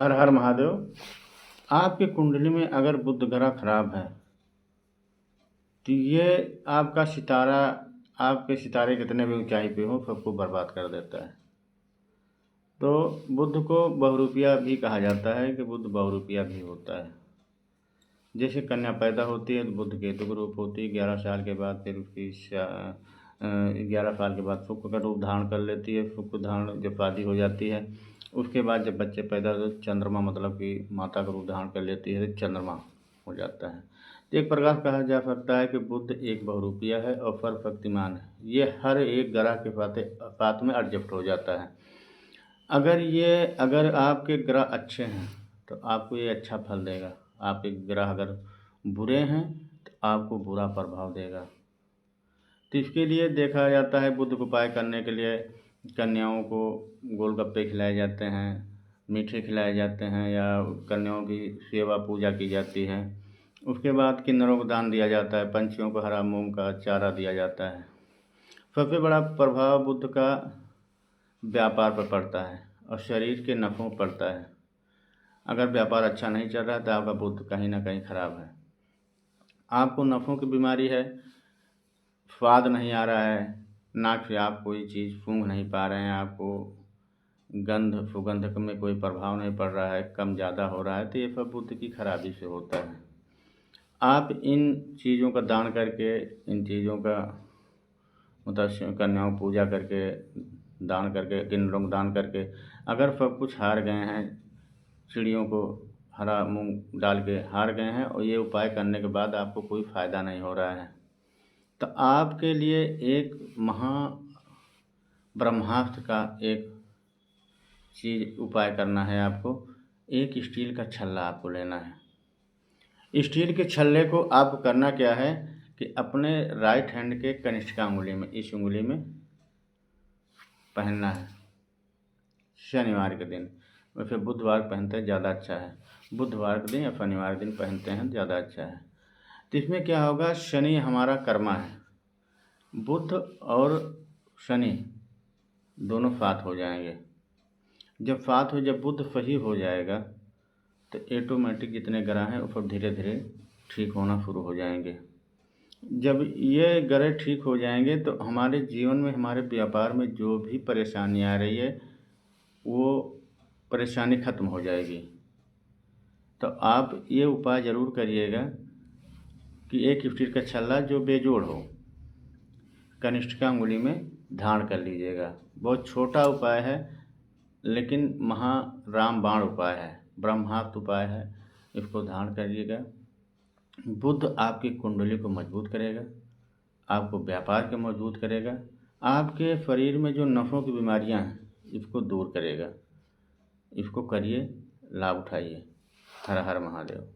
हर हर महादेव। आपकी कुंडली में अगर बुध ग्रह खराब है तो ये आपका सितारा, आपके सितारे कितने भी ऊंचाई पे हो सबको बर्बाद कर देता है। तो बुध को बहुरूपिया भी कहा जाता है कि बुध बहुरूपिया भी होता है। जैसे कन्या पैदा होती है तो बुध केतु का रूप होती है, 11 साल के बाद फिर उसकी 11 साल के बाद शुक्र का रूप धारण कर लेती है। शुक्र धारण जब शादी हो जाती है उसके बाद जब बच्चे पैदा होते हैं चंद्रमा मतलब कि माता का रूप धारण कर लेती है तो चंद्रमा हो जाता है। तो एक प्रकार कहा जा सकता है कि बुध एक बहुरूपिया है और सर्वशक्तिमान है। ये हर एक ग्रह के साथ में एडजस्ट हो जाता है। अगर आपके ग्रह अच्छे हैं तो आपको ये अच्छा फल देगा। आपके ग्रह अगर बुरे हैं तो आपको बुरा प्रभाव देगा। तो इसके लिए देखा जाता है बुध को उपाय करने के लिए कन्याओं को गोलगप्पे खिलाए जाते हैं, मीठे खिलाए जाते हैं या कन्याओं की सेवा पूजा की जाती है। उसके बाद किन्नरों को दान दिया जाता है, पंछियों को हरा मूंग का चारा दिया जाता है। सबसे बड़ा प्रभाव बुध का व्यापार पर पड़ता है और शरीर के नफ़ों पर पड़ता है। अगर व्यापार अच्छा नहीं चल रहा है तो आपका बुध कहीं ना कहीं खराब है। आपको नफ़ों की बीमारी है, स्वाद नहीं आ रहा है, नाक से आप कोई चीज़ सूंघ नहीं पा रहे हैं, आपको गंध सुगंध में कोई प्रभाव नहीं पड़ रहा है, कम ज़्यादा हो रहा है, तो ये सब बुध की खराबी से होता है। आप इन चीज़ों का दान करके, इन चीज़ों का मतलब कन्याओं को पूजा करके, दान करके, किन्नरों को दान करके अगर सब कुछ हार गए हैं, चिड़ियों को हरा मूंग डाल के हार गए हैं और ये उपाय करने के बाद आपको कोई फ़ायदा नहीं हो रहा है, तो आपके लिए एक ब्रह्मास्त्र का एक चीज़ उपाय करना है। आपको एक स्टील का छल्ला आपको लेना है। स्टील के छल्ले को आपको करना क्या है कि अपने राइट हैंड के कनिष्ठिका अंगुली में, इस उंगली में पहनना है शनिवार के दिन। वैसे बुधवार पहनते हैं ज़्यादा अच्छा है, बुधवार के दिन या शनिवार के दिन पहनते हैं ज़्यादा अच्छा है। तो इसमें क्या होगा, शनि हमारा कर्मा है, बुध और शनि दोनों साथ हो जाएंगे। जब बुध सही हो जाएगा तो ऑटोमेटिक जितने ग्रह हैं वो सब धीरे धीरे ठीक होना शुरू हो जाएंगे। जब ये ग्रह ठीक हो जाएंगे तो हमारे जीवन में, हमारे व्यापार में जो भी परेशानी आ रही है वो परेशानी खत्म हो जाएगी। तो आप ये उपाय ज़रूर करिएगा कि एक स्टील का छल्ला जो बेजोड़ हो कनिष्ठिका अंगुली में धारण कर लीजिएगा। बहुत छोटा उपाय है लेकिन रामबाण उपाय है, ब्रह्मास्त्र उपाय है। इसको धारण करिएगा। बुध आपकी कुंडली को मजबूत करेगा, आपको व्यापार के मजबूत करेगा, आपके शरीर में जो नसों की बीमारियां हैं इसको दूर करेगा। इसको करिए, लाभ उठाइए। हर हर महादेव।